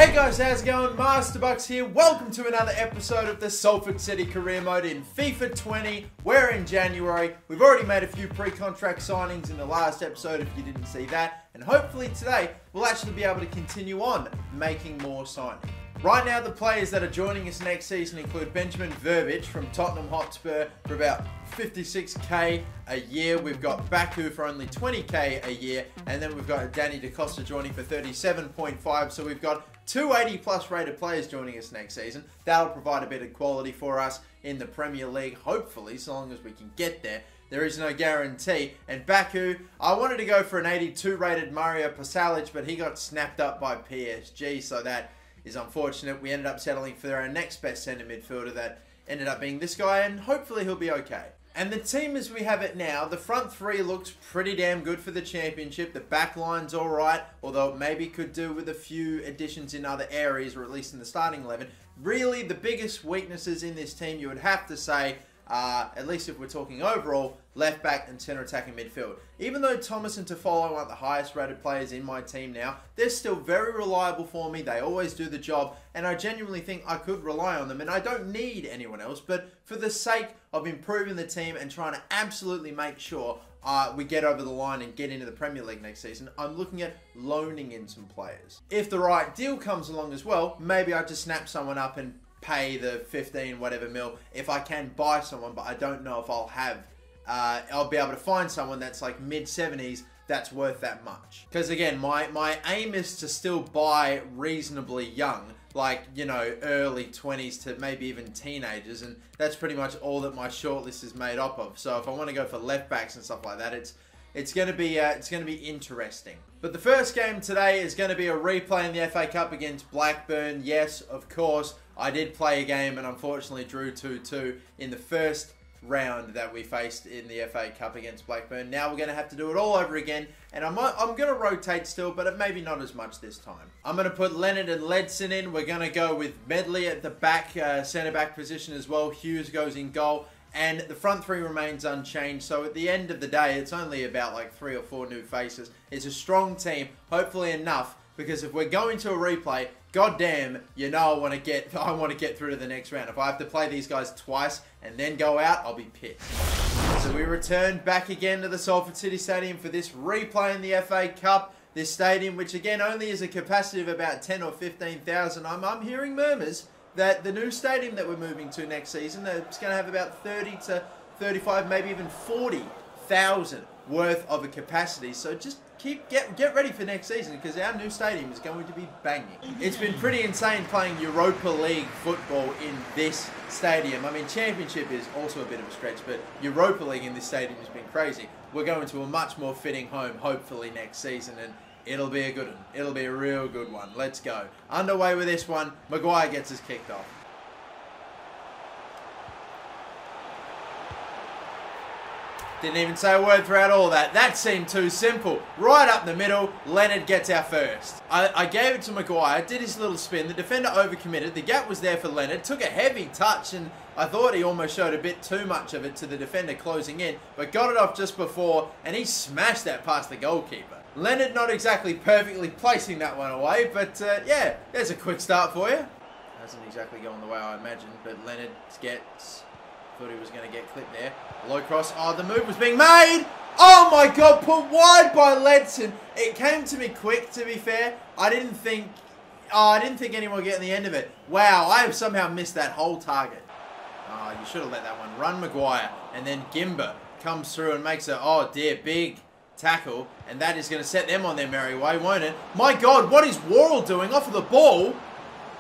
Hey guys, how's it going? Masterbucks here. Welcome to another episode of the Salford City Career Mode in FIFA 20. We're in January. We've already made a few pre-contract signings in the last episode if you didn't see that. And hopefully today we'll actually be able to continue on making more signings. Right now the players that are joining us next season include Benjamin Verbic from Tottenham Hotspur for about 56k a year. We've got Baku for only 20k a year. And then we've got Danny DaCosta joining for 37.5. So we've got 280 plus rated players joining us next season. That'll provide a bit of quality for us in the Premier League, hopefully, so long as we can get there. There is no guarantee. And Baku, I wanted to go for an 82 rated Mario Pasalic, but he got snapped up by PSG, so that is unfortunate. We ended up settling for our next best centre midfielder that ended up being this guy, and hopefully he'll be okay. And the team as we have it now, the front three looks pretty damn good for the championship. The back line's alright, although it maybe could do with a few additions in other areas, or at least in the starting 11. Really, the biggest weaknesses in this team, you would have to say, at least if we're talking overall, left back and centre attacking midfield. Even though Thomas and Toffolo aren't the highest rated players in my team now, they're still very reliable for me. They always do the job, and I genuinely think I could rely on them, and I don't need anyone else. But for the sake of improving the team and trying to absolutely make sure we get over the line and get into the Premier League next season, I'm looking at loaning in some players. If the right deal comes along as well, maybe I just snap someone up and pay the 15 whatever mil if I can buy someone, but I don't know if I'll be able to find someone that's like mid-70s that's worth that much. Because again, my aim is to still buy reasonably young, like, you know, early 20s to maybe even teenagers, and that's pretty much all that my shortlist is made up of. So if I want to go for left backs and stuff like that, it's going to be interesting. But the first game today is going to be a replay in the FA Cup against Blackburn. Yes, of course, I did play a game and unfortunately drew 2-2 in the first round that we faced in the FA Cup against Blackburn. Now we're going to have to do it all over again, and I'm going to rotate still, but maybe not as much this time. I'm going to put Leonard and Ledson in. We're going to go with Medley at the back, centre-back position as well. Hughes goes in goal. And the front three remains unchanged. So at the end of the day, it's only about like 3 or 4 new faces. It's a strong team, hopefully enough, because if we're going to a replay, goddamn, you know I want to get through to the next round. If I have to play these guys twice and then go out, I'll be pissed. So we return back again to the Salford City Stadium for this replay in the FA Cup. This stadium, which again only has a capacity of about 10 or 15,000. I'm hearing murmurs that the new stadium that we're moving to next season, it's going to have about 30 to 35, maybe even 40,000 worth of a capacity. So just get ready for next season, because our new stadium is going to be banging. It's been pretty insane playing Europa League football in this stadium. I mean, Championship is also a bit of a stretch, but Europa League in this stadium has been crazy. We're going to a much more fitting home, hopefully, next season, and it'll be a good one. It'll be a real good one. Let's go. Underway with this one. Maguire gets us kicked off. Didn't even say a word throughout all that. That seemed too simple. Right up the middle, Leonard gets our first. I gave it to Maguire, did his little spin. The defender overcommitted. The gap was there for Leonard. Took a heavy touch, and I thought he almost showed a bit too much of it to the defender closing in, but got it off just before, and he smashed that past the goalkeeper. Leonard not exactly perfectly placing that one away, but yeah, there's a quick start for you. Hasn't exactly gone the way I imagined, but Leonard gets... Thought he was going to get clipped there. Low cross. Oh, the move was being made. Oh my God, put wide by Ledson. It came to me quick, to be fair. I didn't think anyone would get in the end of it. Wow, I have somehow missed that whole target. Oh, you should have let that one run, Maguire. And then Gimba comes through and makes a, oh dear, big tackle. And that is going to set them on their merry way, won't it? My God, what is Worrell doing off of the ball?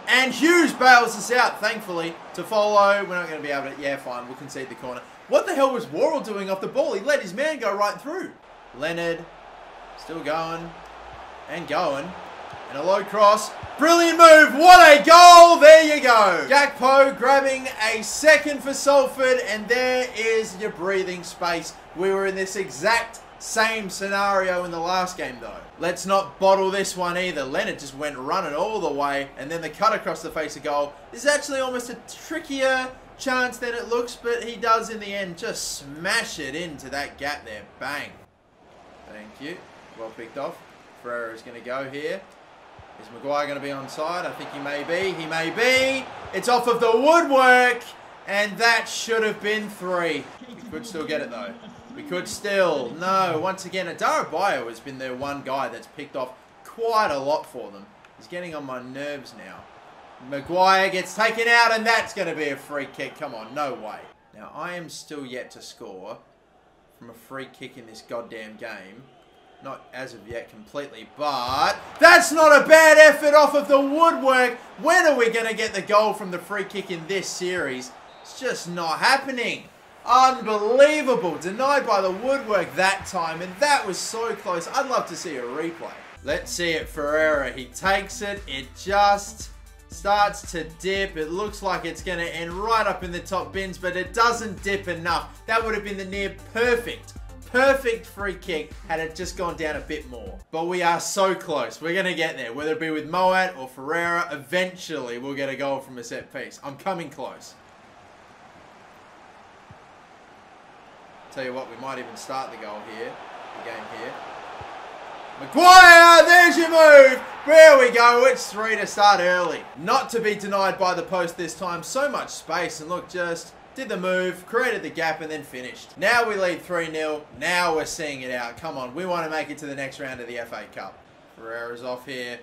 And Hughes bails us out, thankfully. Toffolo, we're not going to be able to... Yeah, fine, we'll concede the corner. What the hell was Worrell doing off the ball? He let his man go right through. Leonard, still going. And going. And a low cross. Brilliant move. What a goal. There you go. Gakpo grabbing a second for Salford. And there is your breathing space. We were in this exact same scenario in the last game though. Let's not bottle this one either. Leonard just went running all the way, and then the cut across the face of goal. This is actually almost a trickier chance than it looks, but he does in the end just smash it into that gap there. Bang. Thank you. Well picked off. Ferreira is going to go here. Is Maguire going to be onside? I think he may be. He may be. It's off of the woodwork. And that should have been 3. We could still get it though. We could still. No, once again, Adarabayo has been their one guy that's picked off quite a lot for them. He's getting on my nerves now. Maguire gets taken out, and that's going to be a free kick. Come on, no way. Now, I am still yet to score from a free kick in this goddamn game. Not as of yet completely, but that's not a bad effort off of the woodwork. When are we going to get the goal from the free kick in this series? It's just not happening. Unbelievable. Denied by the woodwork that time, and that was so close. I'd love to see a replay. Let's see it. Ferreira, he takes it. It just starts to dip. It looks like it's going to end right up in the top bins, but it doesn't dip enough. That would have been the near perfect free kick had it just gone down a bit more. But we are so close. We're going to get there. Whether it be with Moat or Ferreira, eventually we'll get a goal from a set piece. I'm coming close. Tell you what, we might even start the game here. Maguire, there's your move. There we go. It's 3 to start early. Not to be denied by the post this time. So much space, and look, just did the move, created the gap, and then finished. Now we lead 3-0. Now we're seeing it out. Come on, we want to make it to the next round of the FA Cup. Ferreira's off here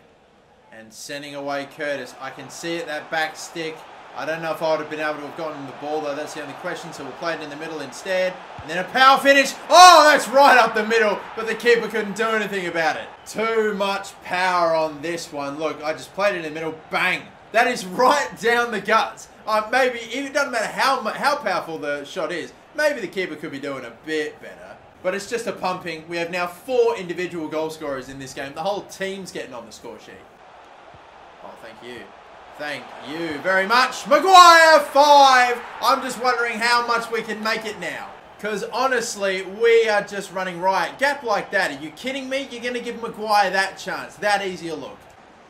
and sending away Curtis. I can see it, that back stick. I don't know if I would have been able to have gotten the ball, though. That's the only question, so we'll play it in the middle instead. And then a power finish. Oh, that's right up the middle, but the keeper couldn't do anything about it. Too much power on this one. Look, I just played it in the middle. Bang. That is right down the guts. Maybe, it doesn't matter how powerful the shot is. Maybe the keeper could be doing a bit better. But it's just a pumping. We have now 4 individual goal scorers in this game. The whole team's getting on the score sheet. Oh, thank you. Thank you very much. Maguire, 5. I'm just wondering how much we can make it now. Because honestly, we are just running riot. Gap like that, are you kidding me? You're going to give Maguire that chance. That easy a look.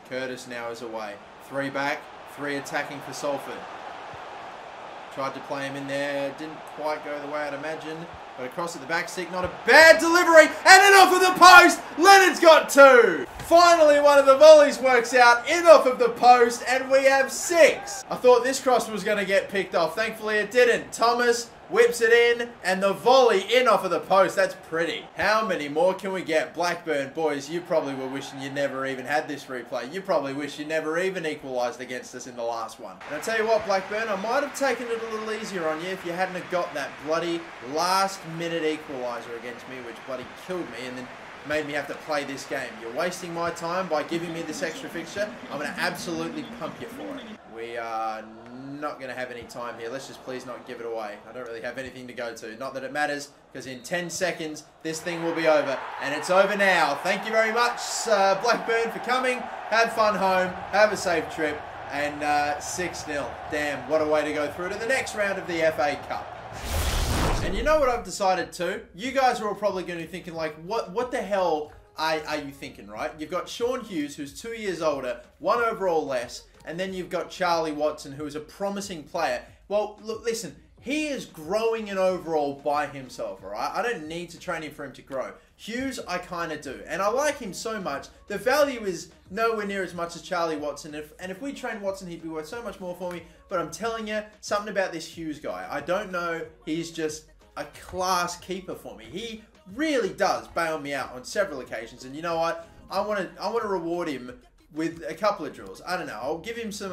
Curtis now is away. 3 back, 3 attacking for Salford. Tried to play him in there. Didn't quite go the way I'd imagined. But across at the back stick, not a bad delivery. And then off of the post. Leonard's got 2. Finally, one of the volleys works out in off of the post. And we have 6. I thought this cross was going to get picked off. Thankfully, it didn't. Thomas whips it in, and the volley in off of the post. That's pretty. How many more can we get? Blackburn, boys, you probably were wishing you never even had this replay. You probably wish you never even equalised against us in the last one. And I tell you what, Blackburn, I might have taken it a little easier on you if you hadn't have got that bloody last-minute equaliser against me, which bloody killed me, and then made me have to play this game. You're wasting my time by giving me this extra fixture. I'm going to absolutely pump you for it. We are not going to have any time here. Let's just please not give it away. I don't really have anything to go to. Not that it matters, because in 10 seconds, this thing will be over. And it's over now. Thank you very much, Blackburn, for coming. Have fun home. Have a safe trip. And 6-0. Damn, what a way to go through to the next round of the FA Cup. And you know what I've decided too? You guys are all probably going to be thinking, like, what the hell are you thinking, right? You've got Sean Hughes, who's 2 years older, 1 overall less, and then you've got Charlie Watson, who is a promising player. Well, look, listen, he is growing in overall by himself, all right? I don't need to train him for him to grow. Hughes, I kind of do, and I like him so much. The value is nowhere near as much as Charlie Watson, and if we train Watson, he'd be worth so much more for me. But I'm telling you, something about this Hughes guy. I don't know, he's just a class keeper for me. He really does bail me out on several occasions, and you know what? I want to reward him with a couple of drills. I don't know. I'll give him some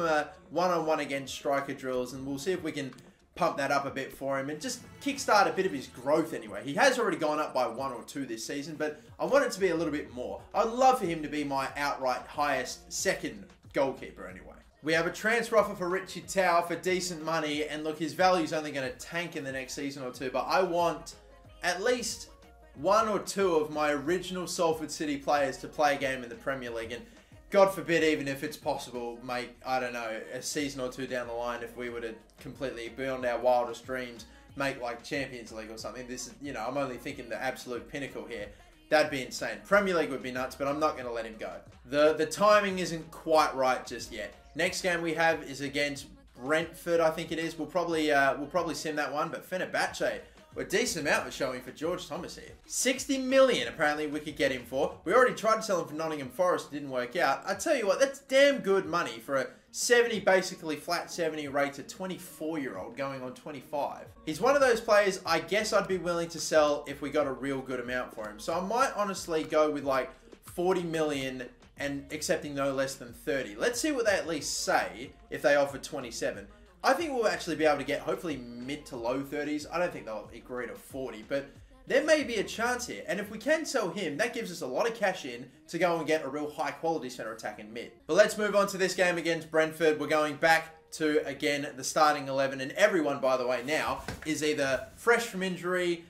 one-on-one against striker drills, and we'll see if we can pump that up a bit for him and just kickstart a bit of his growth anyway. He has already gone up by 1 or 2 this season, but I want it to be a little bit more. I'd love for him to be my outright highest second goalkeeper anyway. We have a transfer offer for Richie Tao for decent money, and look, his value's only going to tank in the next season or 2, but I want at least 1 or 2 of my original Salford City players to play a game in the Premier League, and God forbid, even if it's possible, make, I don't know, a season or 2 down the line, if we were to completely, beyond our wildest dreams, make like Champions League or something. This is, you know, I'm only thinking the absolute pinnacle here. That'd be insane. Premier League would be nuts, but I'm not going to let him go. The timing isn't quite right just yet. Next game we have is against Brentford, I think it is. We'll probably sim that one, but Fenerbahce a decent amount was showing for George Thomas here. 60 million apparently we could get him for. We already tried to sell him for Nottingham Forest, didn't work out. I tell you what, that's damn good money for a 70, basically flat 70 rated 24-year-old going on 25. He's one of those players I guess I'd be willing to sell if we got a real good amount for him. So I might honestly go with like 40 million and accepting no less than 30. Let's see what they at least say if they offer 27. I think we'll actually be able to get hopefully mid to low 30s. I don't think they'll agree to 40, but there may be a chance here. And if we can sell him, that gives us a lot of cash in to go and get a real high quality centre attack in mid. But let's move on to this game against Brentford. We're going back to, again, the starting 11. And everyone, by the way, now is either fresh from injury,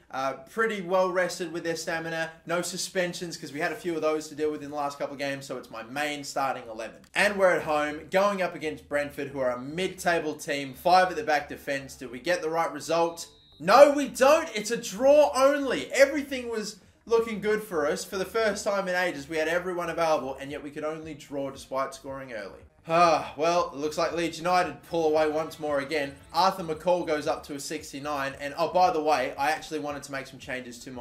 pretty well rested with their stamina, no suspensions because we had a few of those to deal with in the last couple of games. So it's my main starting 11. And we're at home going up against Brentford, who are a mid-table team, 5 at the back defence. Did we get the right result? No, we don't. It's a draw only. Everything was looking good for us. For the first time in ages, we had everyone available, and yet we could only draw despite scoring early. Well, it looks like Leeds United pull away once more again. Arthur McCall goes up to a 69. And, oh, by the way, I actually wanted to make some changes to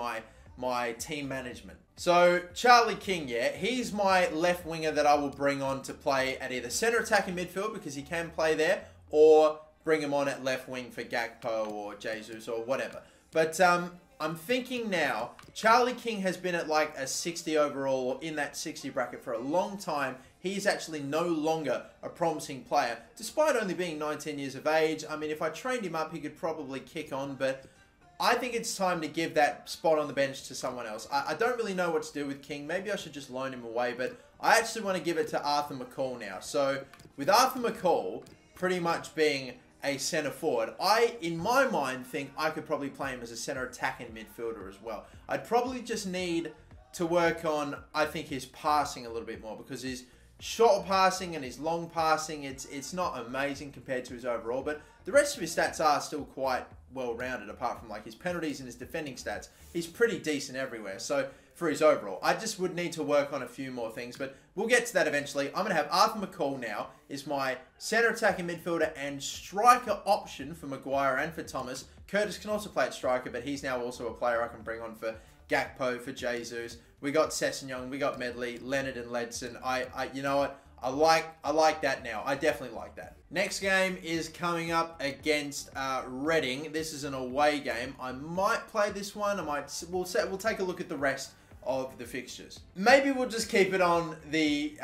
my team management. So, Charlie King, yeah, he's my left winger that I will bring on to play at either centre attack and midfield because he can play there, or bring him on at left wing for Gakpo or Jesus or whatever. But I'm thinking now, Charlie King has been at like a 60 overall or in that 60 bracket for a long time. He's actually no longer a promising player, despite only being 19 years of age. I mean, if I trained him up, he could probably kick on, but I think it's time to give that spot on the bench to someone else. I don't really know what to do with King. Maybe I should just loan him away, but I actually want to give it to Arthur McCall now. So, with Arthur McCall pretty much being a centre forward, I, in my mind, think I could probably play him as a centre attacking midfielder as well. I'd probably just need to work on, I think, his passing a little bit more because his short passing and his long passing, it's not amazing compared to his overall, but the rest of his stats are still quite well-rounded apart from like his penalties and his defending stats. He's pretty decent everywhere. So for his overall, I just would need to work on a few more things, but we'll get to that eventually. I'm going to have Arthur McCall now is my centre attacking midfielder and striker option for Maguire and for Thomas. Curtis can also play at striker, but he's now also a player I can bring on for Gakpo, for Jesus. We got Sessegnon, we got Medley, Leonard and Ledson. You know what? I like that now. I definitely like that. Next game is coming up against Reading. This is an away game. I might play this one. We'll take a look at the rest of the fixtures. Maybe we'll just keep it on the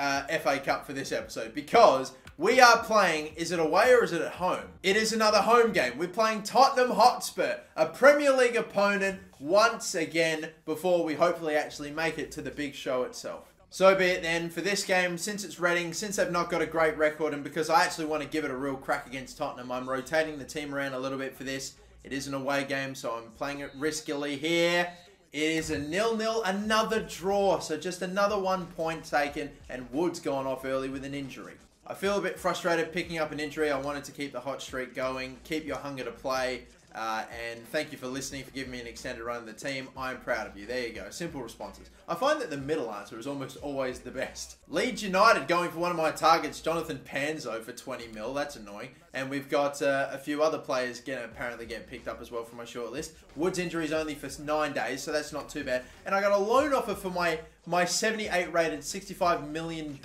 FA Cup for this episode because we are playing, is it away or is it at home? It is another home game. We're playing Tottenham Hotspur, a Premier League opponent once again before we hopefully actually make it to the big show itself. So be it then. For this game, since it's Reading, since they've not got a great record, and because I actually want to give it a real crack against Tottenham, I'm rotating the team around a little bit for this. It is an away game, so I'm playing it riskily here. It is a 0-0, another draw, so just another 1 point taken, and Wood's gone off early with an injury. I feel a bit frustrated picking up an injury. I wanted to keep the hot streak going, keep your hunger to play, and thank you for listening, for giving me an extended run of the team. I'm proud of you. There you go. Simple responses. I find that the middle answer is almost always the best. Leeds United going for one of my targets, Jonathan Panzo, for 20 mil. That's annoying. And we've got a few other players apparently get picked up as well from my shortlist. Wood's injury is only for 9 days, so that's not too bad. And I got a loan offer for my 78 rated $65 million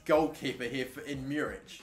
goalkeeper here in Muric.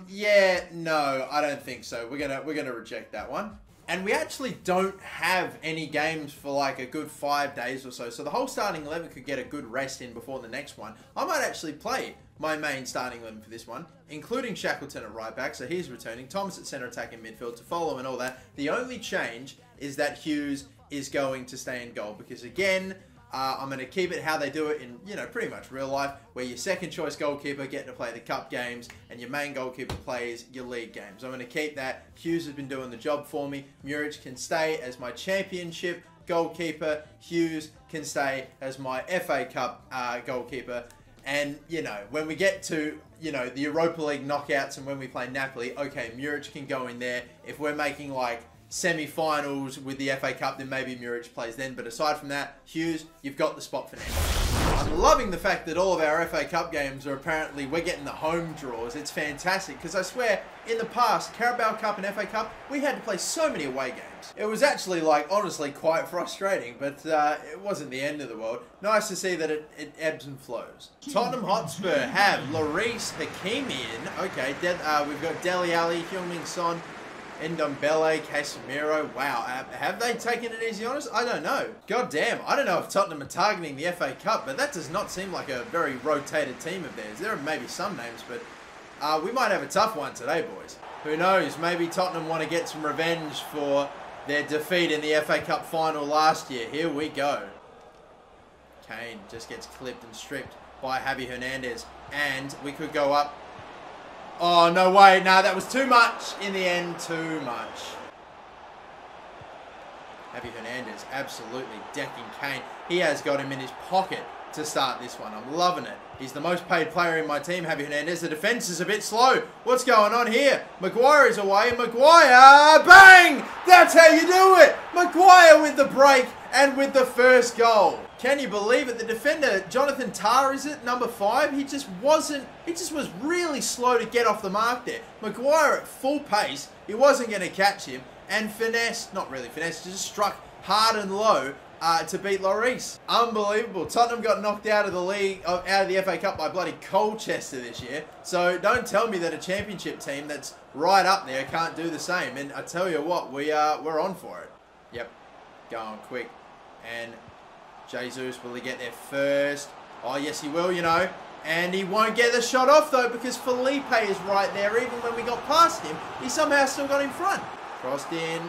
Yeah, no, I don't think so. We're gonna reject that one. And we actually don't have any games for like a good 5 days or so. So the whole starting 11 could get a good rest in before the next one. I might actually play my main starting 11 for this one, including Shackleton at right back. So he's returning. Thomas at centre attack in midfield to follow and all that. The only change is that Hughes is going to stay in goal because again, I'm going to keep it how they do it in, pretty much real life, where your second choice goalkeeper get to play the cup games and your main goalkeeper plays your league games. I'm going to keep that. Hughes has been doing the job for me. Muric can stay as my championship goalkeeper. Hughes can stay as my FA Cup goalkeeper. And, when we get to, the Europa League knockouts and when we play Napoli, okay, Muric can go in there. If we're making like semi-finals with the FA Cup, then maybe Muric plays then. But aside from that, Hughes, you've got the spot for now. I'm loving the fact that all of our FA Cup games are apparently, we're getting the home draws. It's fantastic because I swear, in the past, Carabao Cup and FA Cup, we had to play so many away games. It was actually, like, honestly quite frustrating, but it wasn't the end of the world. Nice to see that it ebbs and flows. Tottenham Hotspur have Lloris Hakimi in. Okay, we've got Dele Alli, Heung-min Son, Ndombele, Casemiro. Wow, have they taken it easy on us? I don't know. God damn, I don't know if Tottenham are targeting the FA Cup, but that does not seem like a very rotated team of theirs. There are maybe some names, but we might have a tough one today, boys. Who knows? Maybe Tottenham want to get some revenge for their defeat in the FA Cup final last year. Here we go. Kane just gets clipped and stripped by Javi Hernandez, and we could go up. Oh, no way. No, that was too much. In the end, too much. Javi Hernandez absolutely decking Kane. He has got him in his pocket to start this one. I'm loving it. He's the most paid player in my team, Javi Hernandez. The defense is a bit slow. What's going on here? Maguire is away. Maguire, bang! That's how you do it. Maguire with the break and with the first goal. Can you believe it? The defender, Jonathan Tah, is it? Number 5? He just was really slow to get off the mark there. Maguire at full pace. He wasn't going to catch him. And finesse, not really finesse, just struck hard and low to beat Lloris. Unbelievable. Tottenham got knocked out of the league, out of the FA Cup by bloody Colchester this year. So don't tell me that a championship team that's right up there can't do the same. And I tell you what, we're on for it. Yep, going quick. And Jesus, will he get there first? Oh, yes, he will, you know. And he won't get the shot off, though, because Felipe is right there. Even when we got past him, he somehow still got in front. Crossed in.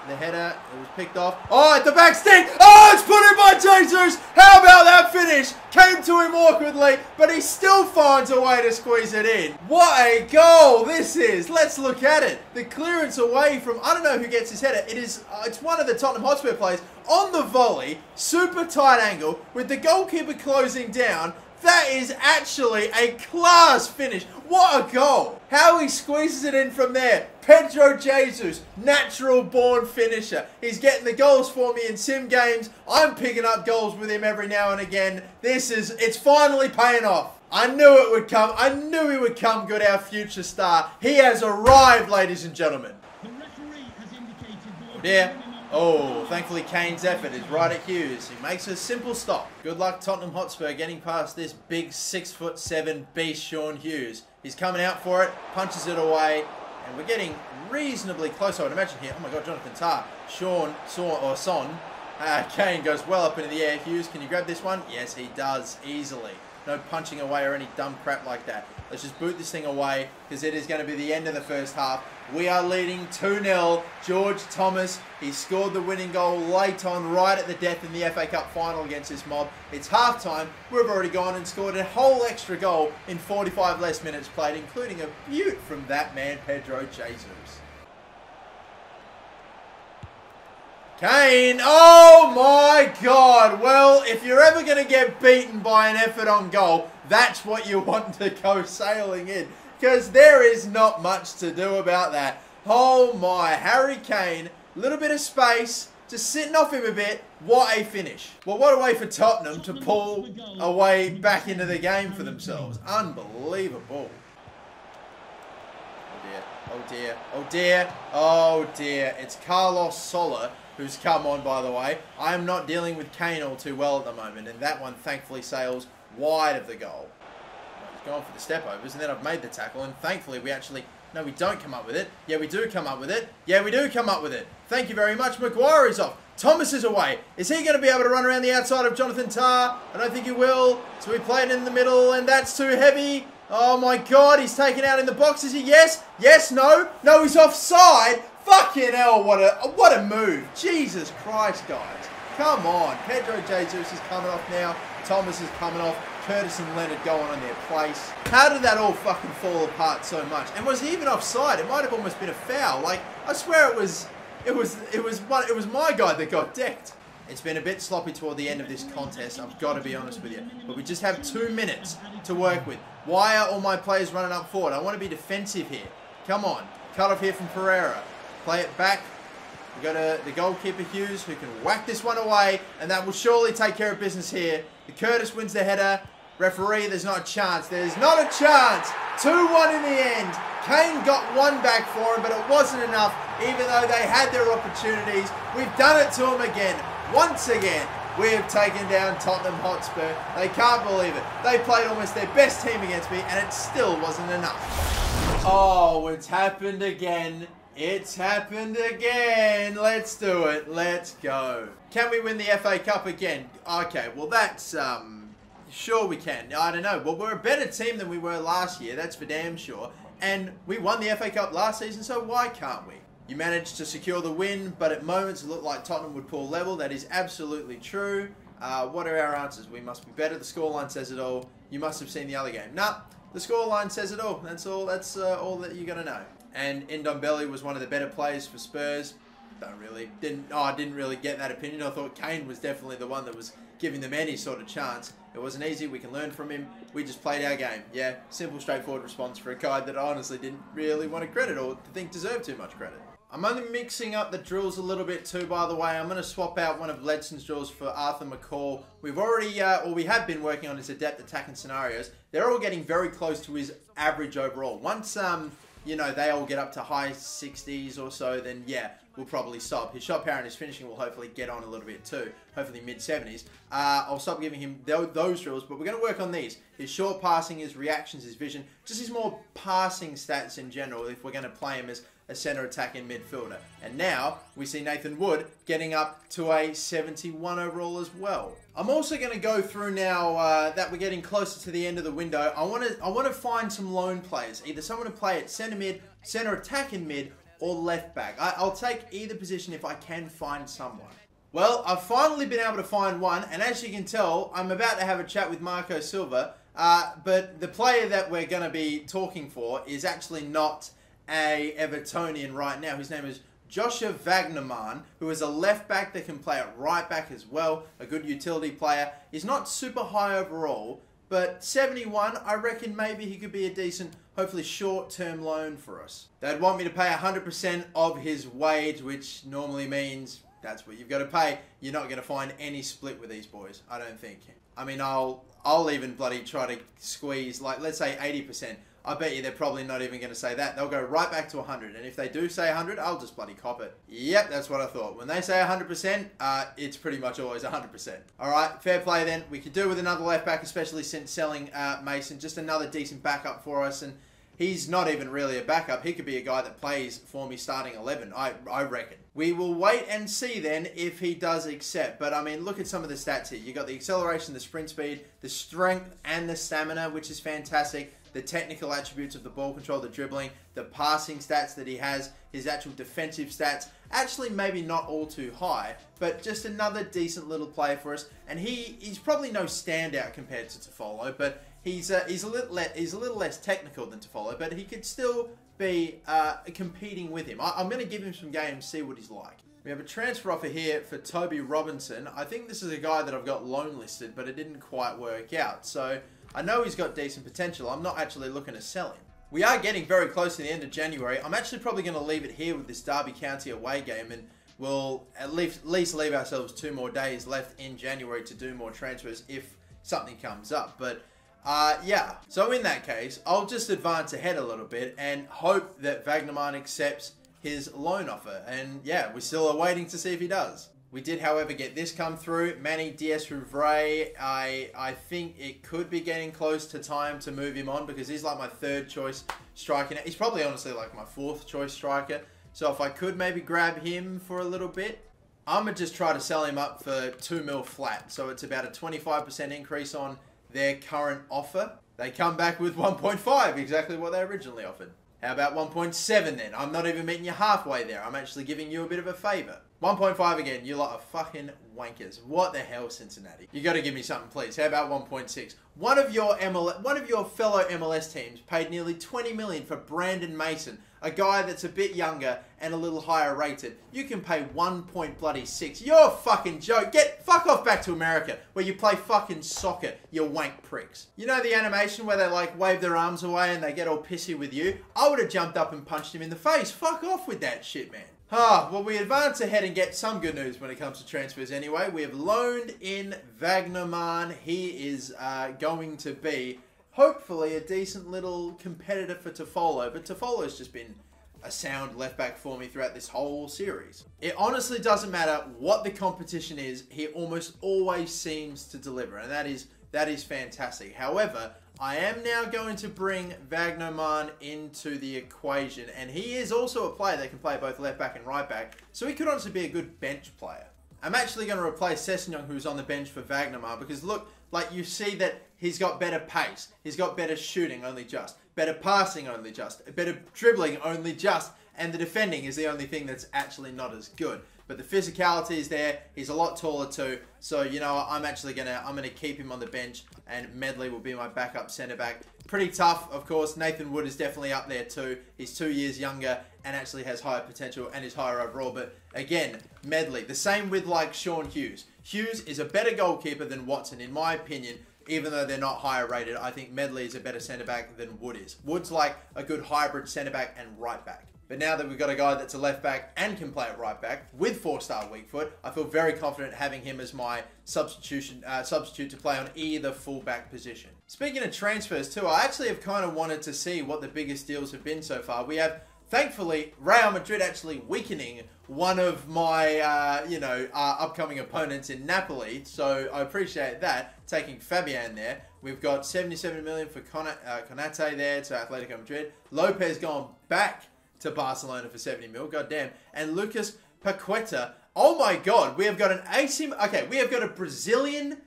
The header, it was picked off. Oh, at the back stick. Oh, it's put in by Jesus. How about that finish? Came to him awkwardly, but he still finds a way to squeeze it in. What a goal this is. Let's look at it. The clearance away from, I don't know who gets his header. It's one of the Tottenham Hotspur players on the volley, super tight angle, with the goalkeeper closing down. That is actually a class finish. What a goal. How he squeezes it in from there. Pedro Jesus, natural born finisher. He's getting the goals for me in sim games. I'm picking up goals with him every now and again. It's finally paying off. I knew it would come. I knew he would come good, our future star. He has arrived, ladies and gentlemen. Oh dear. Oh, thankfully Kane's effort is right at Hughes. He makes a simple stop. Good luck Tottenham Hotspur getting past this big 6'7" beast Sean Hughes. He's coming out for it, punches it away, and we're getting reasonably close, I would imagine here. Oh my God, Jonathan Tah. Son. Kane goes well up into the air. Hughes, can you grab this one? Yes, he does, easily. No punching away or any dumb crap like that. Let's just boot this thing away because it is going to be the end of the first half. We are leading 2-0. George Thomas, he scored the winning goal late on, right at the death in the FA Cup final against this mob. It's half-time. We've already gone and scored a whole extra goal in 45 less minutes played, including a beaut from that man, Pedro Jesus. Kane, oh my God. Well, if you're ever going to get beaten by an effort on goal, that's what you want to go sailing in. Because there is not much to do about that. Oh my, Harry Kane, little bit of space, just sitting off him a bit. What a finish. Well, what a way for Tottenham to pull away back into the game for themselves. Unbelievable. Oh dear, oh dear, oh dear. It's Carlos Soler who's come on, by the way. I am not dealing with Kane all too well at the moment, and that one thankfully sails wide of the goal. He's going for the step-overs, and then I've made the tackle, and thankfully we actually... No, we don't come up with it. Yeah, we do come up with it. Yeah, we do come up with it. Thank you very much. Maguire is off. Thomas is away. Is he going to be able to run around the outside of Jonathan Tah? I don't think he will. So we play it in the middle, and that's too heavy. Oh my God, he's taken out in the box. Is he? Yes. Yes, no. No, he's offside. Fucking hell, what a move. Jesus Christ, guys. Come on. Pedro Jesus is coming off now. Thomas is coming off. Curtis and Leonard going on their place. How did that all fucking fall apart so much? And was he even offside? It might have almost been a foul. Like, I swear it was my guy that got decked. It's been a bit sloppy toward the end of this contest, I've got to be honest with you. But we just have 2 minutes to work with. Why are all my players running up forward? I want to be defensive here. Come on. Cut off here from Pereira. Play it back. We've got the goalkeeper Hughes who can whack this one away, and that will surely take care of business here. The Curtis wins the header. Referee, there's not a chance. There's not a chance. 2-1 in the end. Kane got one back for him, but it wasn't enough, even though they had their opportunities. We've done it to them again. Once again, we have taken down Tottenham Hotspur. They can't believe it. They played almost their best team against me, and it still wasn't enough. Oh, it's happened again. It's happened again. Let's do it. Let's go. Can we win the FA Cup again? Okay, well that's, sure we can. I don't know. Well, we're a better team than we were last year. That's for damn sure. And we won the FA Cup last season, so why can't we? You managed to secure the win, but at moments it looked like Tottenham would pull level. That is absolutely true. What are our answers? We must be better. The scoreline says it all. You must have seen the other game. Nah, the scoreline says it all. That's all. That's all that you're gonna know. And Ndombele was one of the better players for Spurs. Didn't really get that opinion. I thought Kane was definitely the one that was giving them any sort of chance. It wasn't easy. We can learn from him. We just played our game. Yeah, simple, straightforward response for a guy that I honestly didn't really want to credit or think deserved too much credit. I'm only mixing up the drills a little bit too, by the way. I'm going to swap out one of Ledson's drills for Arthur McCall. We've already, we have been working on his adept attacking scenarios. They're all getting very close to his average overall. Once, you know, they all get up to high 60s or so, then yeah, we'll probably stop. His shot power and his finishing will hopefully get on a little bit too. Hopefully mid 70s. I'll stop giving him those drills, but we're going to work on these. His short passing, his reactions, his vision, just his more passing stats in general if we're going to play him as a centre attacking midfielder. And now we see Nathan Wood getting up to a 71 overall as well. I'm also going to go through now that we're getting closer to the end of the window. I want to find some loan players, either someone to play at centre mid, centre attacking mid, or left back. I'll take either position if I can find someone. Well, I've finally been able to find one, and as you can tell, I'm about to have a chat with Marco Silva, but the player that we're going to be talking for is actually not a Evertonian right now. His name is Joshua Wagnerman, who is a left back that can play at right back as well, a good utility player. He's not super high overall, but 71, I reckon maybe he could be a decent, hopefully short-term loan for us. They'd want me to pay 100% of his wage, which normally means that's what you've got to pay. You're not going to find any split with these boys, I don't think. I mean, I'll even bloody try to squeeze, like, let's say 80%. I bet you they're probably not even going to say that. They'll go right back to 100. And if they do say 100, I'll just bloody cop it. Yep, that's what I thought. When they say 100%, it's pretty much always 100%. All right, fair play then. We could do with another left back, especially since selling Mason. Just another decent backup for us. And he's not even really a backup. He could be a guy that plays for me starting 11, I reckon. We will wait and see then if he does accept. But I mean, look at some of the stats here. You got the acceleration, the sprint speed, the strength and the stamina, which is fantastic. The technical attributes of the ball control, the dribbling, the passing stats that he has, his actual defensive stats, actually maybe not all too high, but just another decent little player for us. And he's probably no standout compared to Toffolo, but he's a little less technical than Toffolo, but he could still be competing with him. I'm going to give him some games, see what he's like. We have a transfer offer here for Toby Robinson. I think this is a guy that I've got loan listed, but it didn't quite work out. So I know he's got decent potential. I'm not actually looking to sell him. We are getting very close to the end of January. I'm actually probably going to leave it here with this Derby County away game, and we'll at least leave ourselves 2 more days left in January to do more transfers if something comes up. But yeah, so in that case, I'll just advance ahead a little bit and hope that Wagnerman accepts his loan offer. And yeah, we're still waiting to see if he does. We did, however, get this come through. Manny Diaz-Rouvray. I think it could be getting close to time to move him on because he's like my 3rd choice striker. He's probably honestly like my 4th choice striker. So if I could maybe grab him for a little bit, I'm going to just try to sell him up for 2 mil flat. So it's about a 25% increase on their current offer. They come back with 1.5, exactly what they originally offered. How about 1.7 then? I'm not even meeting you halfway there. I'm actually giving you a bit of a favour. 1.5 again. You lot are fucking wankers. What the hell, Cincinnati? You got to give me something, please. How about 1.6? One of your fellow MLS teams paid nearly 20 million for Brandon Mason, a guy that's a bit younger and a little higher rated. You can pay 1.6. You're a fucking joke. Fuck off back to America where you play fucking soccer, you wank pricks. You know the animation where they like wave their arms away and they get all pissy with you? I would have jumped up and punched him in the face. Fuck off with that shit, man. Well, we advance ahead and get some good news when it comes to transfers anyway. We have loaned in Magnum. He is going to be, hopefully, a decent little competitor for Toffolo. But Toffolo's just been a sound left back for me throughout this whole series. It honestly doesn't matter what the competition is. He almost always seems to deliver. And that is fantastic. However, I am now going to bring Magnum into the equation, and he is also a player that can play both left back and right back, so he could honestly be a good bench player. I'm actually going to replace Sessegnon, who's on the bench for Magnum, because look, like you see that he's got better pace, he's got better shooting, only just, better passing, only just, better dribbling, only just, and the defending is the only thing that's actually not as good. But the physicality is there. He's a lot taller too. So, you know, I'm gonna keep him on the bench, and Medley will be my backup centre back. Pretty tough, of course. Nathan Wood is definitely up there too. He's 2 years younger and actually has higher potential and is higher overall. But again, Medley, the same with like Sean Hughes. Hughes is a better goalkeeper than Watson, in my opinion. Even though they're not higher rated, I think Medley is a better centre back than Wood is. Wood's like a good hybrid centre back and right back. But now that we've got a guy that's a left back and can play at right back with 4-star weak foot, I feel very confident having him as my substitute to play on either full-back position. Speaking of transfers too, I actually have kind of wanted to see what the biggest deals have been so far. We have, thankfully, Real Madrid actually weakening one of my, upcoming opponents in Napoli. So I appreciate that, taking Fabian there. We've got 77 million for Konate there to Atletico Madrid. Lopez gone back to Barcelona for 70 mil, goddamn. And Lucas Paqueta, oh my god, we have got an AC, okay, we have got a Brazilian,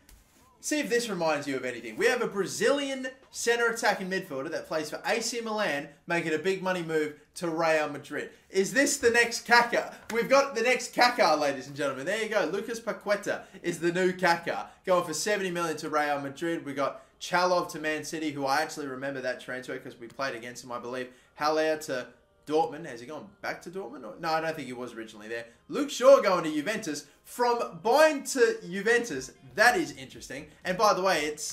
see if this reminds you of anything. We have a Brazilian centre attacking midfielder that plays for AC Milan, making a big money move to Real Madrid. Is this the next Kaka? We've got the next Kaka, ladies and gentlemen. There you go, Lucas Paqueta is the new Kaka, going for 70 million to Real Madrid. We got Chalov to Man City, who I actually remember that transfer because we played against him, I believe. Haller to Dortmund. Has he gone back to Dortmund? No, I don't think he was originally there. Luke Shaw going to Juventus. From Bayern to Juventus. That is interesting. And by the way, it's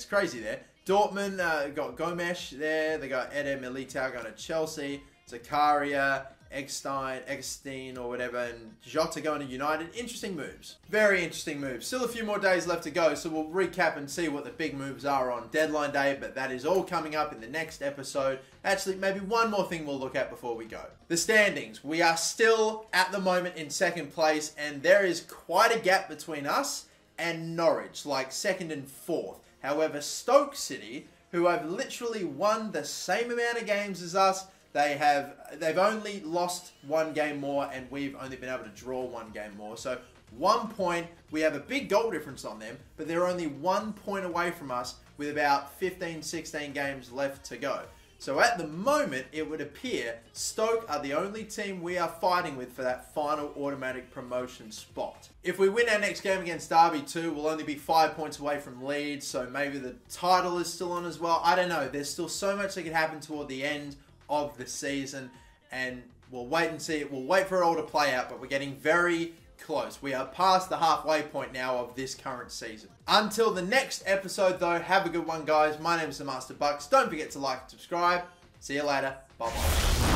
crazy there. Dortmund got Gomes there. They got Eder Militao going to Chelsea. Zakaria, Eggstein or whatever, and Jota going to United. Interesting moves. Very interesting moves. Still a few more days left to go, so we'll recap and see what the big moves are on deadline day, but that is all coming up in the next episode. Actually, maybe one more thing we'll look at before we go. The standings. We are still, at the moment, in second place, and there is quite a gap between us and Norwich, like second and fourth. However, Stoke City, who have literally won the same amount of games as us, they've only lost one game more, and we've only been able to draw one game more. So 1 point, we have a big goal difference on them, but they're only 1 point away from us with about 15, 16 games left to go. So at the moment, it would appear Stoke are the only team we are fighting with for that final automatic promotion spot. If we win our next game against Derby too, we'll only be 5 points away from Leeds, so maybe the title is still on as well. I don't know. There's still so much that could happen toward the end of the season, and we'll wait and see. We'll wait for it all to play out, but we're getting very close. We are past the halfway point now of this current season. Until the next episode though, have a good one guys. My name is the Master Bucks. Don't forget to like and subscribe. See you later. Bye bye.